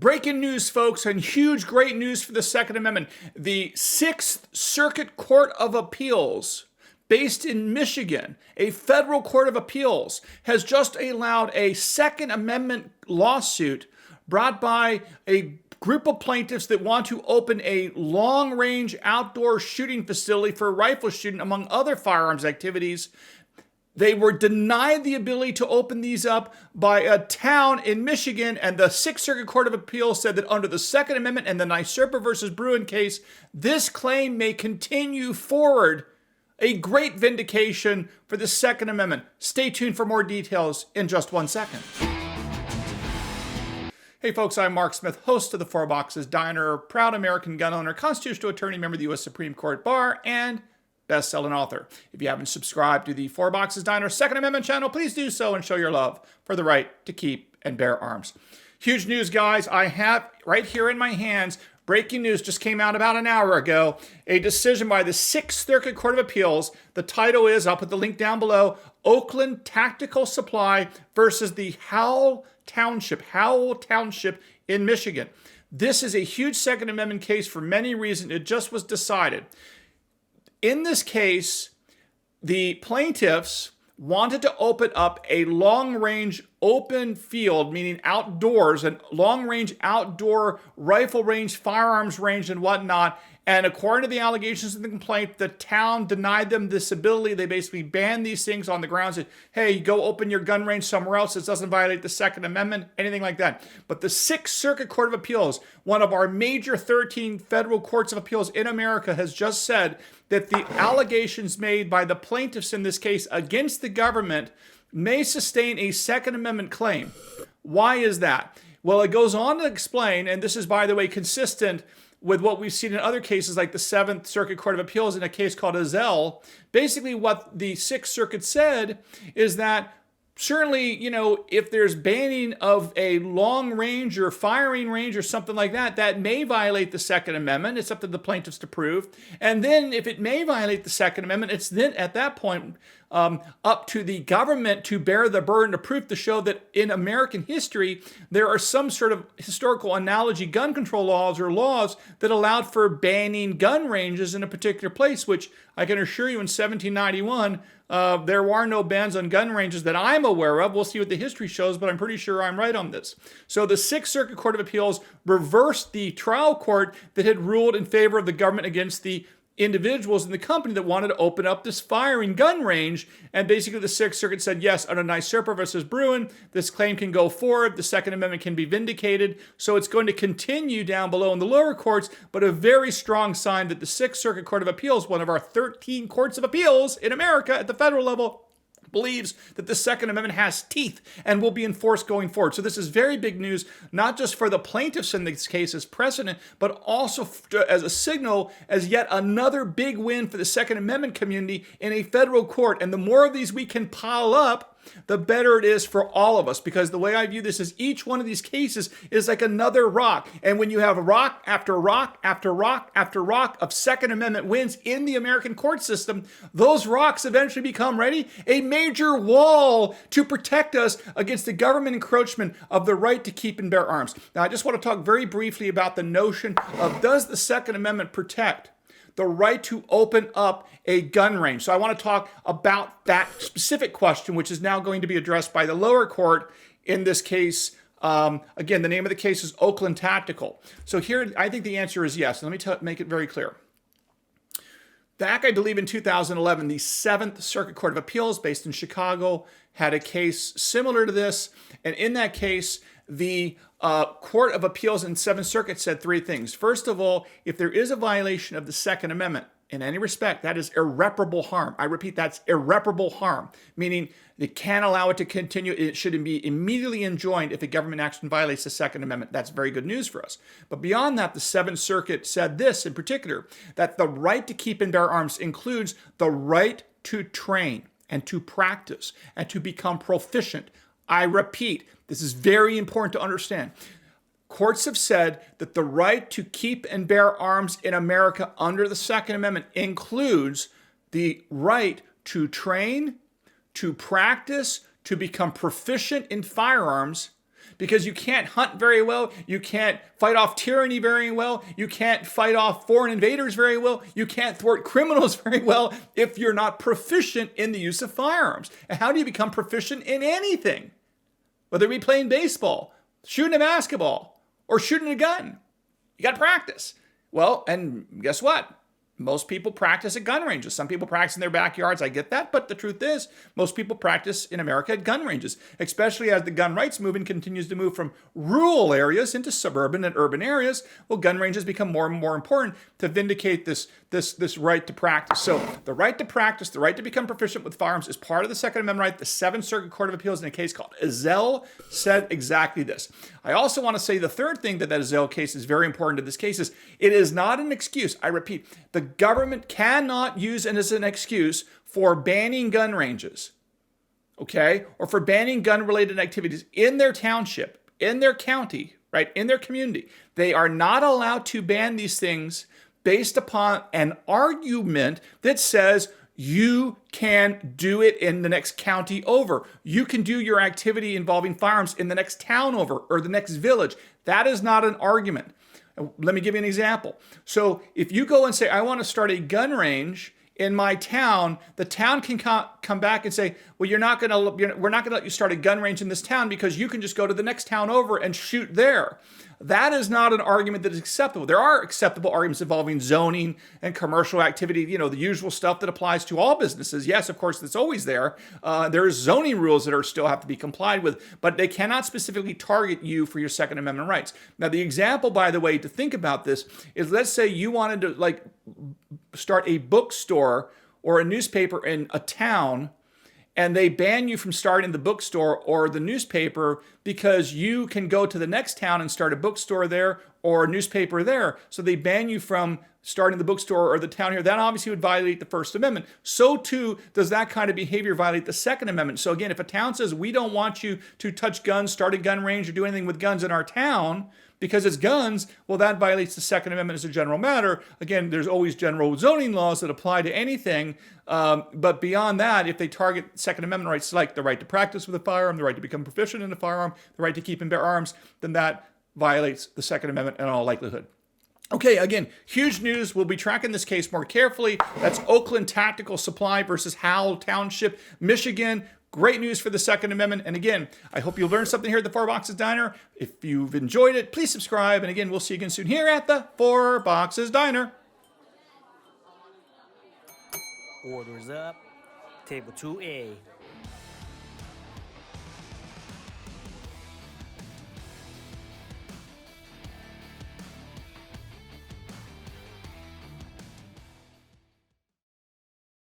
Breaking news, folks, and huge, great news for the Second Amendment. The Sixth Circuit Court of Appeals, based in Michigan, a federal court of appeals, has just allowed a Second Amendment lawsuit brought by a group of plaintiffs that want to open a long-range outdoor shooting facility for rifle shooting, among other firearms activities. They were denied the ability to open these up by a town in Michigan, and the Sixth Circuit Court of Appeals said that under the Second Amendment and the Nysurpa versus Bruin case, this claim may continue forward. A great vindication for the Second Amendment. Stay tuned for more details in just 1 second. Hey folks, I'm Mark Smith, host of the Four Boxes Diner, proud American gun owner, constitutional attorney, member of the U.S. Supreme Court Bar, and best-selling author. If you haven't subscribed to the Four Boxes Diner Second Amendment channel, please do so and show your love for the right to keep and bear arms. Huge news, guys. I have right here in my hands, breaking news just came out about an hour ago, a decision by the Sixth Circuit Court of Appeals. The title is, I'll put the link down below, Oakland Tactical Supply versus the Howell Township in Michigan. This is a huge Second Amendment case for many reasons. It just was decided. In this case, the plaintiffs wanted to open up a long-range open field, meaning outdoors, and long-range outdoor rifle range, firearms range, and whatnot. And according to the allegations in the complaint, the town denied them this ability. They basically banned these things on the grounds that, hey, go open your gun range somewhere else. This doesn't violate the Second Amendment, anything like that. But the Sixth Circuit Court of Appeals, one of our major 13 federal courts of appeals in America, has just said that the allegations made by the plaintiffs in this case against the government may sustain a Second Amendment claim. Why is that? Well, it goes on to explain, and this is, by the way, consistent with what we've seen in other cases like the Seventh Circuit Court of Appeals in a case called Azell. Basically, what the Sixth Circuit said is that certainly, if there's banning of a long range or firing range or something like that, that may violate the Second Amendment. It's up to the plaintiffs to prove. And then if it may violate the Second Amendment, it's then at that point up to the government to bear the burden of proof to show that in American history, there are some sort of historical analogy gun control laws or laws that allowed for banning gun ranges in a particular place, which I can assure you in 1791, there were no bans on gun ranges that I'm aware of. We'll see what the history shows, but I'm pretty sure I'm right on this. So the Sixth Circuit Court of Appeals reversed the trial court that had ruled in favor of the government against the individuals in the company that wanted to open up this firing gun range. And basically the Sixth Circuit said, yes, under Nysurpa versus Bruin, this claim can go forward. The Second Amendment can be vindicated. So it's going to continue down below in the lower courts, but a very strong sign that the Sixth Circuit Court of Appeals, one of our 13 courts of appeals in America at the federal level, believes that the Second Amendment has teeth and will be enforced going forward. So this is very big news, not just for the plaintiffs in this case as precedent, but also as a signal, as yet another big win for the Second Amendment community in a federal court. And the more of these we can pile up, the better it is for all of us, because the way I view this is each one of these cases is like another rock. And when you have rock after rock after rock after rock of Second Amendment wins in the American court system, those rocks eventually become, ready, a major wall to protect us against the government encroachment of the right to keep and bear arms. Now, I just want to talk very briefly about the notion of, does the Second Amendment protect the right to open up a gun range? So I want to talk about that specific question, which is now going to be addressed by the lower court in this case. Again, the name of the case is Oakland Tactical. So here, I think the answer is yes. Let me make it very clear. Back, I believe in 2011, the Seventh Circuit Court of Appeals based in Chicago had a case similar to this. And in that case, the Court of Appeals in Seventh Circuit said three things. First of all, if there is a violation of the Second Amendment in any respect, that is irreparable harm. I repeat, that's irreparable harm, meaning they can't allow it to continue. It should be immediately enjoined if a government action violates the Second Amendment. That's very good news for us. But beyond that, the Seventh Circuit said this in particular, that the right to keep and bear arms includes the right to train and to practice and to become proficient. I repeat, this is very important to understand. Courts have said that the right to keep and bear arms in America under the Second Amendment includes the right to train, to practice, to become proficient in firearms, because you can't hunt very well, you can't fight off tyranny very well, you can't fight off foreign invaders very well, you can't thwart criminals very well if you're not proficient in the use of firearms. And how do you become proficient in anything? Whether it be playing baseball, shooting a basketball, or shooting a gun. You got to practice. Well, and guess what? Most people practice at gun ranges. Some people practice in their backyards. I get that. But the truth is, most people practice in America at gun ranges, especially as the gun rights movement continues to move from rural areas into suburban and urban areas. Well, gun ranges become more and more important to vindicate this right to practice. So the right to practice, the right to become proficient with firearms is part of the Second Amendment right. The Seventh Circuit Court of Appeals in a case called Ezell said exactly this. I also want to say the third thing that Ezell case is very important to this case is it is not an excuse. I repeat, the government cannot use it as an excuse for banning gun ranges, okay, or for banning gun-related activities in their township, in their county, right, in their community. They are not allowed to ban these things based upon an argument that says you can do it in the next county over. You can do your activity involving firearms in the next town over or the next village. That is not an argument. Let me give you an example. So if you go and say, I want to start a gun range in my town, the town can come back and say, well, we're not going to let you start a gun range in this town because you can just go to the next town over and shoot there. That is not an argument that is acceptable. There are acceptable arguments involving zoning and commercial activity, the usual stuff that applies to all businesses. Yes, of course, that's always there. There's zoning rules that still have to be complied with, but they cannot specifically target you for your Second Amendment rights. Now, the example, by the way, to think about this is, let's say you wanted to start a bookstore or a newspaper in a town, and they ban you from starting the bookstore or the newspaper because you can go to the next town and start a bookstore there or a newspaper there. So they ban you from starting the bookstore or the town here. That obviously would violate the First Amendment. So too does that kind of behavior violate the Second Amendment. So again, if a town says we don't want you to touch guns, start a gun range, or do anything with guns in our town because it's guns, well, that violates the Second Amendment as a general matter. Again, there's always general zoning laws that apply to anything. But beyond that, if they target Second Amendment rights like the right to practice with a firearm, the right to become proficient in a firearm, the right to keep and bear arms, then that violates the Second Amendment in all likelihood. Okay, again, huge news. We'll be tracking this case more carefully. That's Oakland Tactical Supply versus Howell Township, Michigan. Great news for the Second Amendment. And again, I hope you learned something here at the Four Boxes Diner. If you've enjoyed it, please subscribe. And again, we'll see you again soon here at the Four Boxes Diner. Orders up. Table 2A.